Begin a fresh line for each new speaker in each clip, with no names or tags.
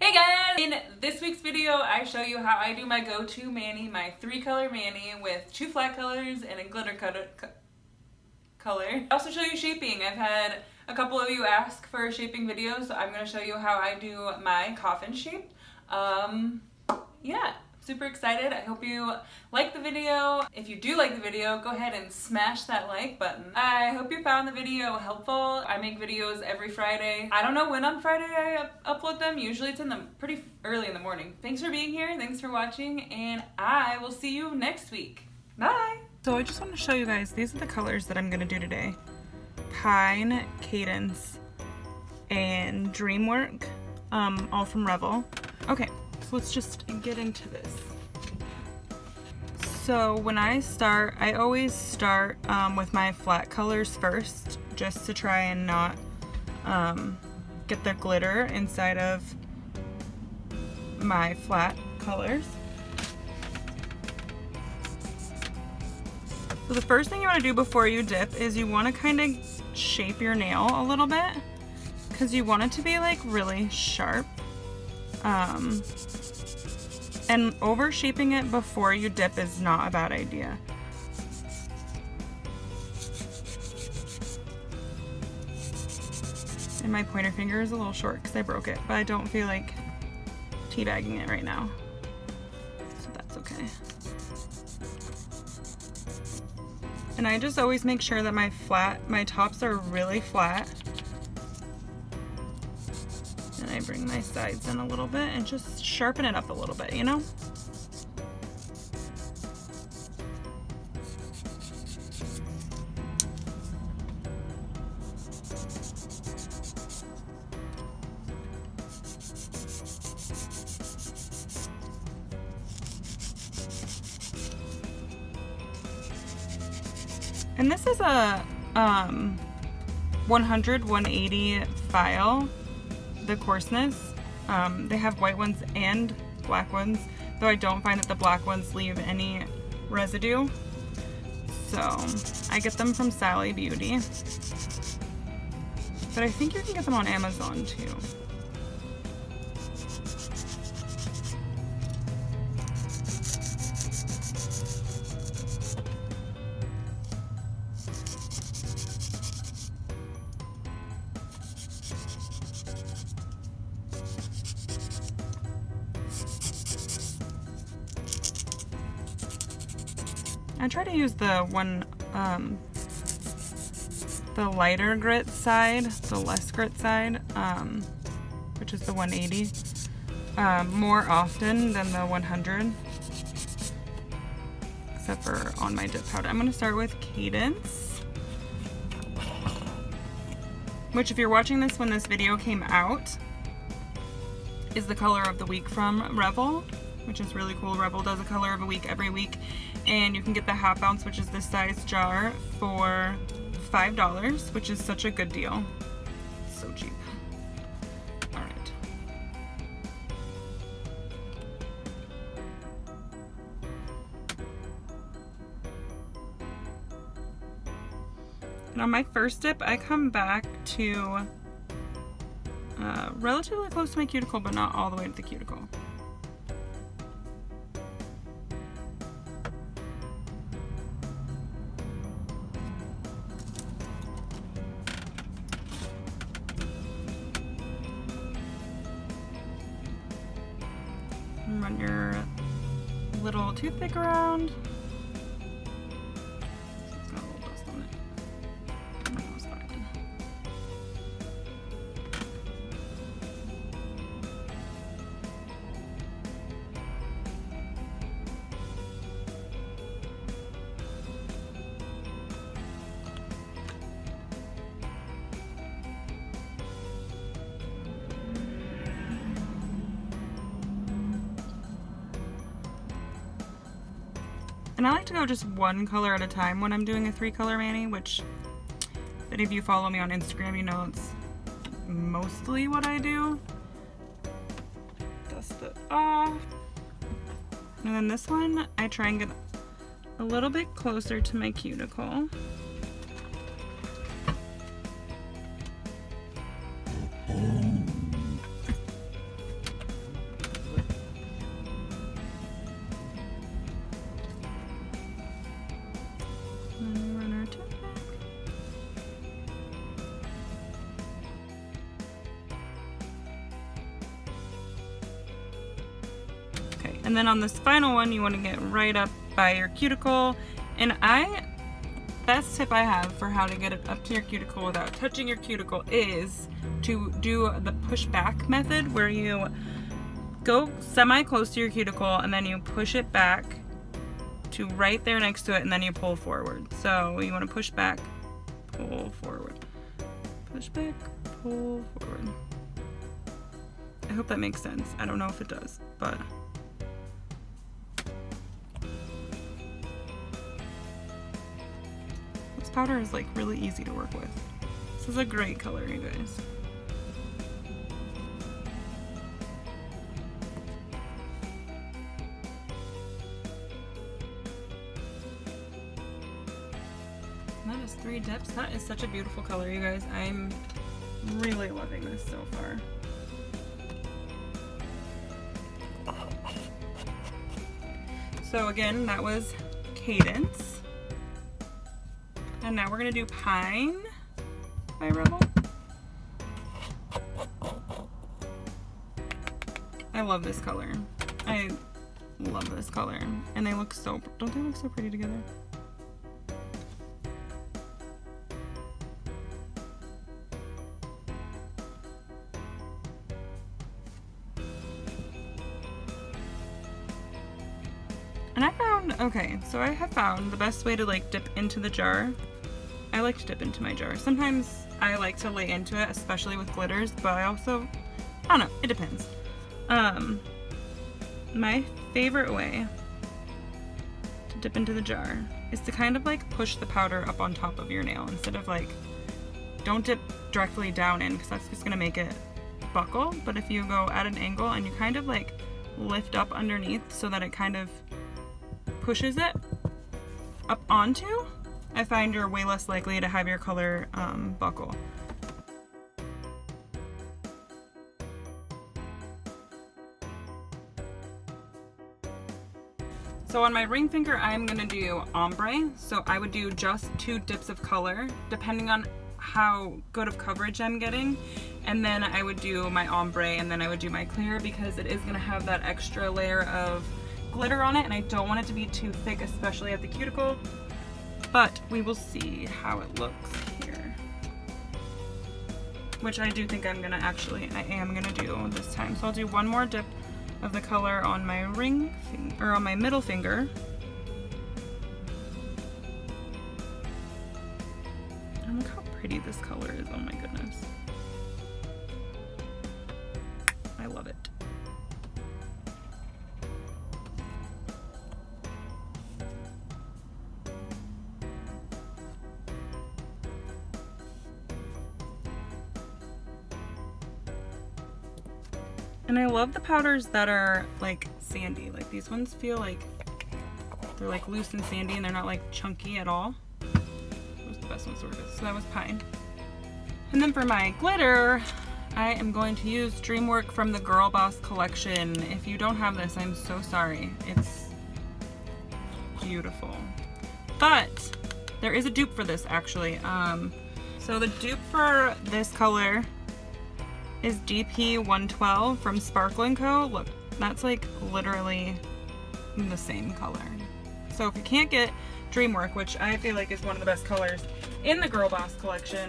Hey guys! In this week's video, I show you how I do my go-to mani, my 3-color mani with 2 flat colors and a glitter color. I also show you shaping. I've had a couple of you ask for a shaping video, so I'm going to show you how I do my coffin shape. Yeah, super excited. I hope you like the video. If you do like the video, go ahead and smash that like button. I hope you found the video helpful. I make videos every Friday. I don't know when on Friday I upload them. Usually it's pretty early in the morning. Thanks for being here. Thanks for watching, and I will see you next week. Bye! So I just want to show you guys, these are the colors that I'm going to do today. Pine, Cadence, and Dreamwork, all from Revel. Okay, so let's just get into this. So when I start, I always start with my flat colors first, just to try and not get the glitter inside of my flat colors. So the first thing you want to do before you dip is you want to kind of shape your nail a little bit, because you want it to be like really sharp. And over shaping it before you dip is not a bad idea. And my pointer finger is a little short because I broke it, but I don't feel like teabagging it right now, so that's okay. And I just always make sure that my tops are really flat. And I bring my sides in a little bit and just sharpen it up a little bit, you know? And this is a 100-180 file, the coarseness. They have white ones and black ones, though I don't find that the black ones leave any residue. So I get them from Sally Beauty, but I think you can get them on Amazon too. I try to use the lighter grit side, the less grit side, which is the 180, more often than the 100, except for on my dip powder. I'm going to start with Cadence, which, if you're watching this when this video came out, is the color of the week from Revel, which is really cool. Revel does a color of a week every week. And you can get the half ounce, which is this size jar, for $5, which is such a good deal. So cheap. All right. And on my first dip, I come back to relatively close to my cuticle, but not all the way to the cuticle. Run your little toothpick around. It's got a little dust on it. That was fine. And I like to go just one color at a time when I'm doing a 3-color mani, which, if any of you follow me on Instagram, you know it's mostly what I do. Dust it off. And then this one, I try and get a little bit closer to my cuticle. And then on this final one, you want to get right up by your cuticle. And best tip I have for how to get it up to your cuticle without touching your cuticle is to do the push back method, where you go semi close to your cuticle and then you push it back to right there next to it, and then you pull forward. So you want to push back, pull forward, push back, pull forward. I hope that makes sense. I don't know if it does, but this powder is like really easy to work with. This is a great color, you guys. That is 3 dips. That is such a beautiful color, you guys. I'm really loving this so far. So again, that was Cadence. And now we're gonna do Pine by Rebel. I love this color. I love this color. And they look so, don't they look so pretty together? And I found, okay, so I have found the best way to like dip into the jar. I like to dip into my jar. Sometimes I like to lay into it, especially with glitters, but I also, I don't know, it depends. My favorite way to dip into the jar is to kind of like push the powder up on top of your nail instead of like, don't dip directly down in because that's just gonna make it buckle. But if you go at an angle and you kind of like lift up underneath so that it kind of pushes it up onto, I find you're way less likely to have your color buckle. So on my ring finger, I'm gonna do ombre. So I would do just 2 dips of color, depending on how good of coverage I'm getting. And then I would do my ombre, and then I would do my clear, because it is gonna have that extra layer of glitter on it, and I don't want it to be too thick, especially at the cuticle. But we will see how it looks here. Which I do think I am gonna do this time. So I'll do 1 more dip of the color on my ring finger, or on my middle finger. And look how pretty this color is, oh my goodness. I love it. And I love the powders that are like sandy. Like these ones feel like they're like loose and sandy, and they're not like chunky at all. That was the best one sort of. So that was Pine. And then for my glitter, I am going to use Dreamwork from the Girl Boss collection. If you don't have this, I'm so sorry. It's beautiful. But there is a dupe for this actually. So the dupe for this color is DP 112 from Sparkle & Co. Look, that's like literally the same color. So if you can't get Dreamwork, which I feel like is one of the best colors in the Girl Boss collection,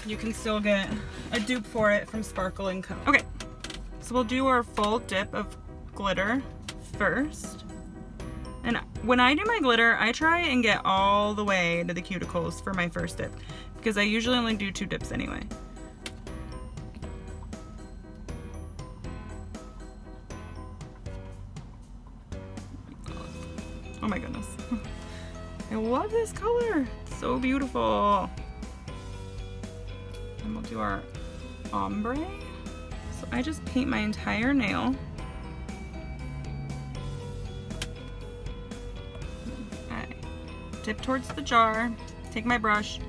you can still get a dupe for it from Sparkle & Co. Okay, so we'll do our full dip of glitter first. And when I do my glitter, I try and get all the way to the cuticles for my first dip, because I usually only do 2 dips anyway. Oh my goodness. I love this color. It's so beautiful. And we'll do our ombre. So I just paint my entire nail. I dip towards the jar, take my brush.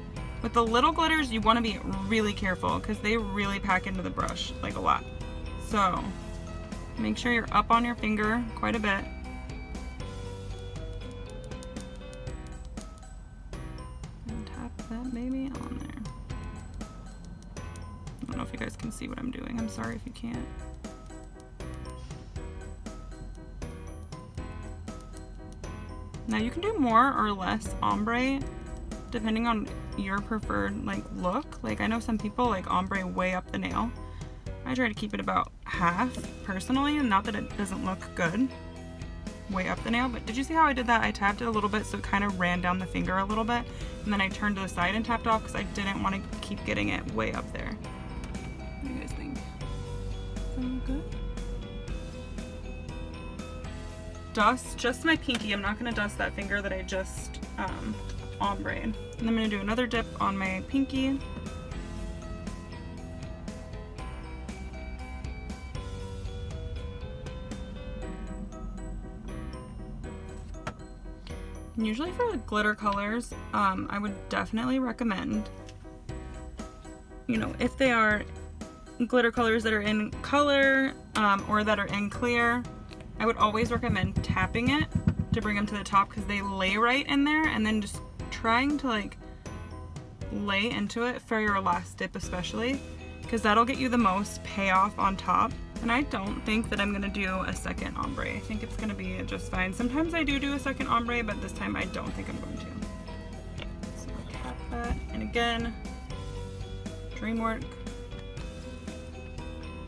With the little glitters, you want to be really careful because they really pack into the brush like a lot. So make sure you're up on your finger quite a bit. That baby on there. I don't know if you guys can see what I'm doing. I'm sorry if you can't. Now you can do more or less ombre depending on your preferred like look. Like I know some people like ombre way up the nail. I try to keep it about half personally, and not that it doesn't look good way up the nail, but did you see how I did that? I tapped it a little bit so it kind of ran down the finger a little bit, and then I turned to the side and tapped off because I didn't want to keep getting it way up there. What do you guys think? Sound good? Dust just my pinky. I'm not going to dust that finger that I just ombre'd. And I'm going to do another dip on my pinky. And usually for glitter colors, I would definitely recommend, you know, if they are glitter colors that are in color or that are in clear, I would always recommend tapping it to bring them to the top because they lay right in there, and then just trying to like lay into it for your last dip especially, because that'll get you the most payoff on top. And I don't think that I'm gonna do a second ombre. I think it's gonna be just fine. Sometimes I do a second ombre, but this time I don't think I'm going to. So I'll tap that, and again, dream work.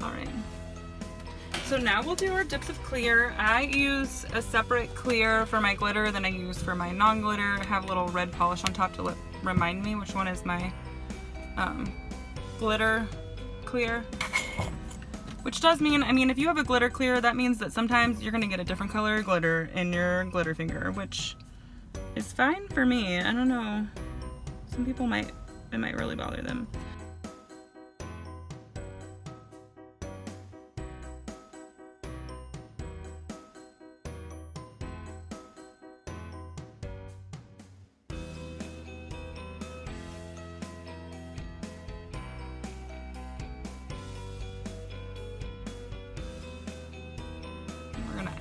All right. So now we'll do our dips of clear. I use a separate clear for my glitter than I use for my non-glitter. I have a little red polish on top to remind me which one is my glitter clear. Which does mean, I mean, if you have a glitter clear, that means that sometimes you're gonna get a different color glitter in your glitter finger, which is fine for me. I don't know. Some people it might really bother them.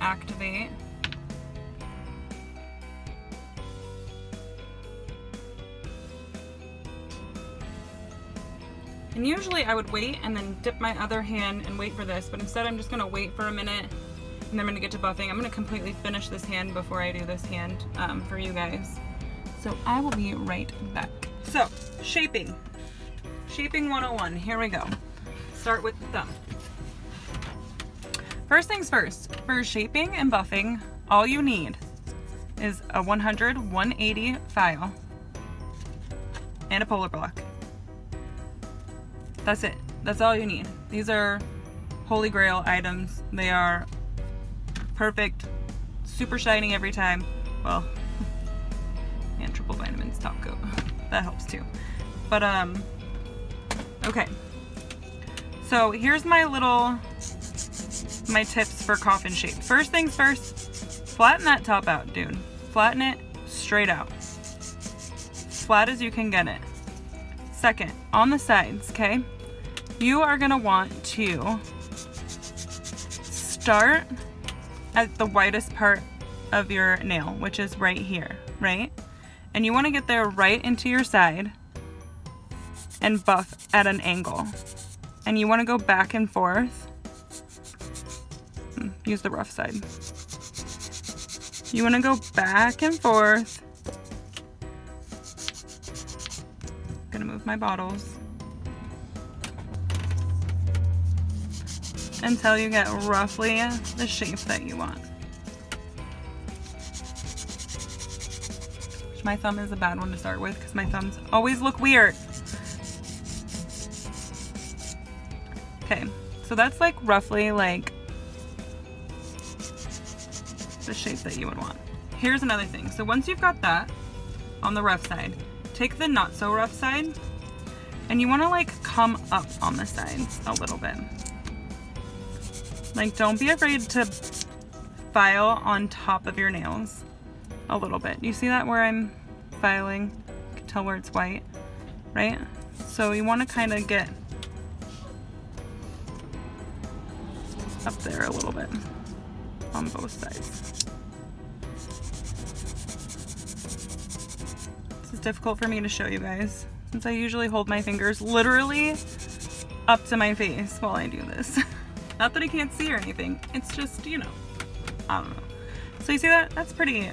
Activate. And usually I would wait and then dip my other hand and wait for this, but instead I'm just gonna wait for a minute and then I'm gonna get to buffing. I'm gonna completely finish this hand before I do this hand for you guys. So I will be right back. So, shaping. Shaping 101, here we go. Start with the thumb. First things first, for shaping and buffing, all you need is a 100/180 file and a polar block. That's it. That's all you need. These are holy grail items. They are perfect, super shiny every time. Well, and triple vitamins top coat. That helps too. But okay. So here's my tips for coffin shape. First things first, flatten that top out, dude. Flatten it straight out. Flat as you can get it. Second, on the sides, okay? You are gonna want to start at the widest part of your nail, which is right here, right? And you wanna get there right into your side and buff at an angle. And you wanna go back and forth. Use the rough side. You want to go back and forth. Gonna move my bottles until you get roughly the shape that you want. My thumb is a bad one to start with because my thumbs always look weird. Okay, so that's like roughly like the shape that you would want. Here's another thing. So once you've got that on the rough side, take the not so rough side and you want to like come up on the sides a little bit. Like don't be afraid to file on top of your nails a little bit. You see that where I'm filing? You can tell where it's white, right? So you want to kind of get up there a little bit on both sides. This is difficult for me to show you guys since I usually hold my fingers literally up to my face while I do this. Not that I can't see or anything, it's just, you know, I don't know. So you see that? That's pretty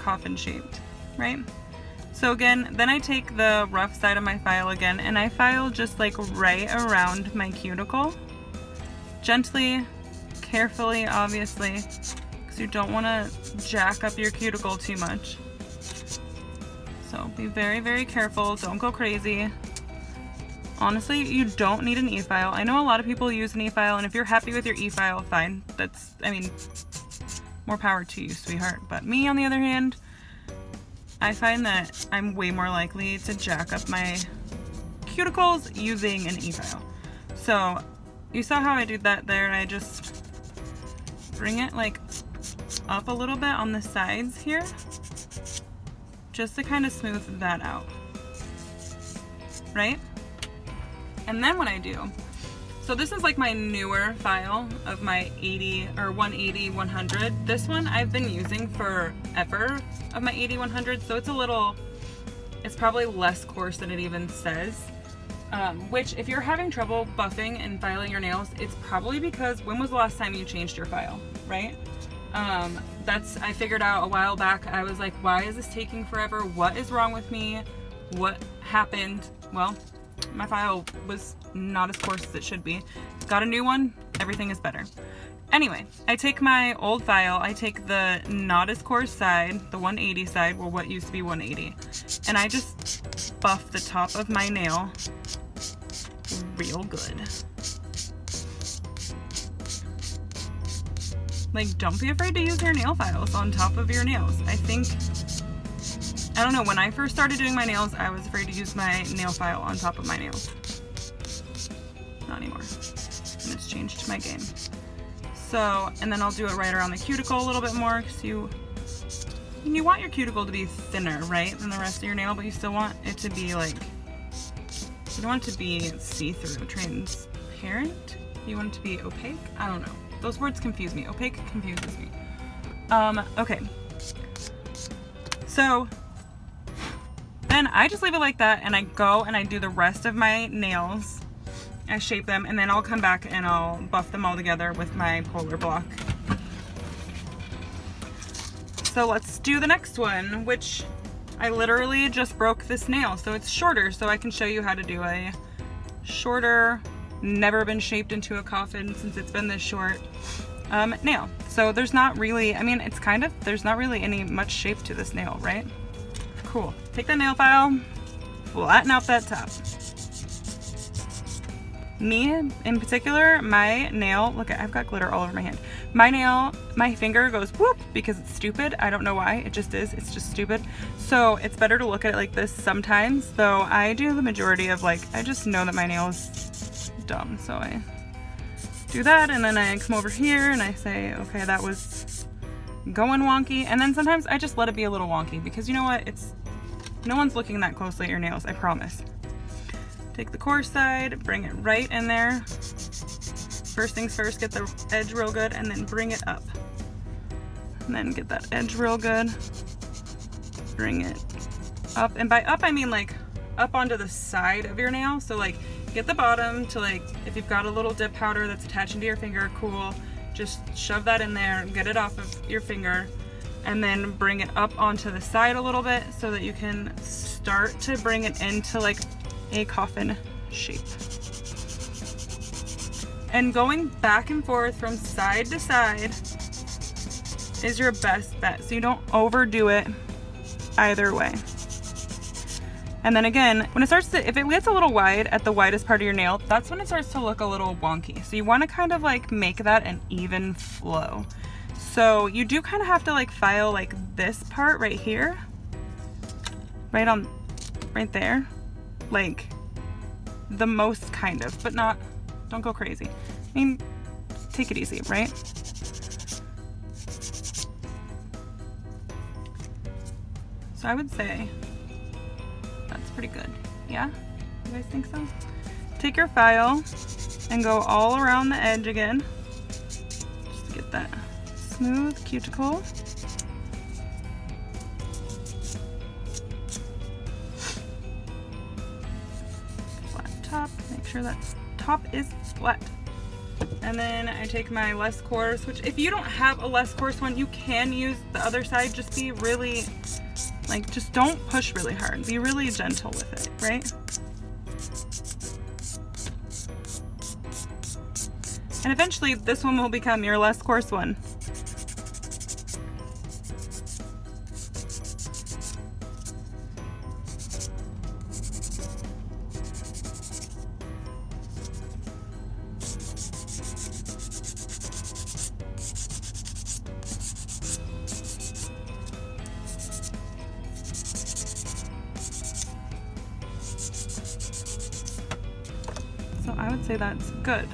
coffin shaped, right? So again, then I take the rough side of my file again and I file just like right around my cuticle. Gently, carefully, obviously, because you don't want to jack up your cuticle too much. So be very, very careful. Don't go crazy. Honestly, you don't need an e-file. I know a lot of people use an e-file, and if you're happy with your e-file, fine. That's, I mean, more power to you, sweetheart. But me, on the other hand, I find that I'm way more likely to jack up my cuticles using an e-file. So you saw how I did that there. I just bring it like up a little bit on the sides here, just to kind of smooth that out, right? And then what I do, so this is like my newer file of my 80 or 180, 100. This one I've been using forever of my 80, 100, so it's probably less coarse than it even says. Which if you're having trouble buffing and filing your nails, it's probably because when was the last time you changed your file, right? I figured out a while back. I was like, why is this taking forever? What is wrong with me? What happened? Well, my file was not as coarse as it should be. Got a new one, everything is better. Anyway, I take my old file, I take the not as coarse side, the 180 side, well what used to be 180, and I just buff the top of my nail real good. Like, don't be afraid to use your nail files on top of your nails. I don't know, when I first started doing my nails, I was afraid to use my nail file on top of my nails. Not anymore. And it's changed my game. So, and then I'll do it right around the cuticle a little bit more, because you want your cuticle to be thinner, right, than the rest of your nail, but you still want it to be like, you don't want it to be see-through, transparent? You want it to be opaque? I don't know. Those words confuse me. Opaque confuses me. Okay. So, then I just leave it like that, and I go and I do the rest of my nails. I shape them, and then I'll come back and I'll buff them all together with my polar block. So let's do the next one, which I literally just broke this nail, so it's shorter, so I can show you how to do a shorter, never been shaped into a coffin since it's been this short, nail. So there's not really, I mean, there's not really any much shape to this nail, right? Cool. Take that nail file, flatten out that top. Me, in particular, my nail, look, I've got glitter all over my hand. My finger goes whoop because it's stupid. I don't know why, it just is, it's just stupid. So it's better to look at it like this sometimes, though I do the majority of like, I just know that my nail is dumb. So I do that, and then I come over here and I say, okay, that was going wonky. And then sometimes I just let it be a little wonky because you know what, no one's looking that closely at your nails, I promise. Take the coarse side, bring it right in there. First things first, get the edge real good, and then bring it up. And then get that edge real good. Bring it up, and by up I mean like up onto the side of your nail. So like get the bottom to like, if you've got a little dip powder that's attaching to your finger, cool. Just shove that in there, get it off of your finger, and then bring it up onto the side a little bit so that you can start to bring it into like a coffin shape. And going back and forth from side to side is your best bet, so you don't overdo it either way. And then again, when it starts to, if it gets a little wide at the widest part of your nail, that's when it starts to look a little wonky. So you want to kind of like make that an even flow. So you do kind of have to like file like this part right here, right there, like the most kind of, but not, don't go crazy. I mean, take it easy, right? So I would say that's pretty good. Yeah? You guys think so? Take your file and go all around the edge again, just to get that smooth cuticle. Flat top, make sure that top is flat. And then I take my less coarse, which if you don't have a less coarse one, you can use the other side. Just be really, like, just don't push really hard. Be really gentle with it, right? And eventually this one will become your less coarse one. So I would say that's good.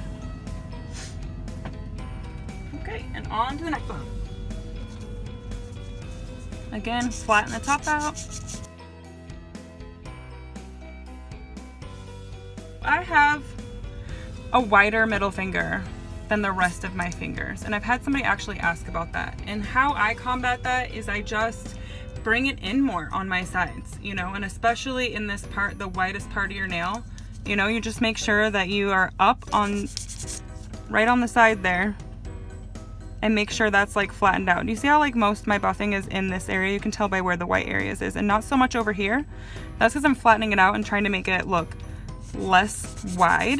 Okay, and on to the next one. Again, flatten the top out. I have a wider middle finger than the rest of my fingers, and I've had somebody actually ask about that. And how I combat that is I just bring it in more on my sides, you know, and especially in this part, the widest part of your nail. You know, you just make sure that you are up on, right on the side there, and make sure that's like flattened out. You see how like most of my buffing is in this area? You can tell by where the white areas is, and not so much over here. That's because I'm flattening it out and trying to make it look less wide,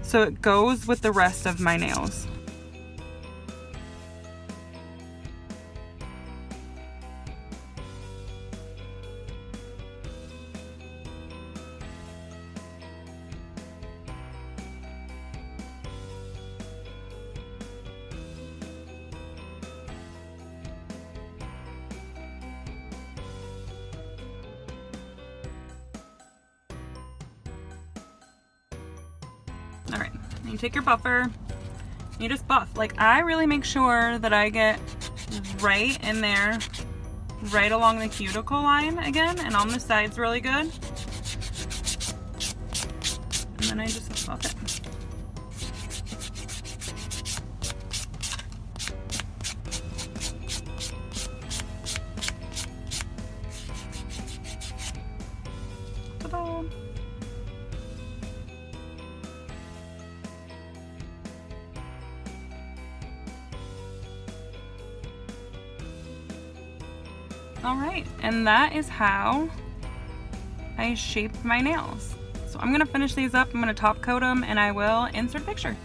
so it goes with the rest of my nails. All right, you take your buffer, you just buff. Like, I really make sure that I get right in there, right along the cuticle line again, and on the sides really good. And then I just buff it. Ta-da! All right, and that is how I shape my nails. So I'm gonna finish these up, I'm gonna top coat them, and I will insert a picture.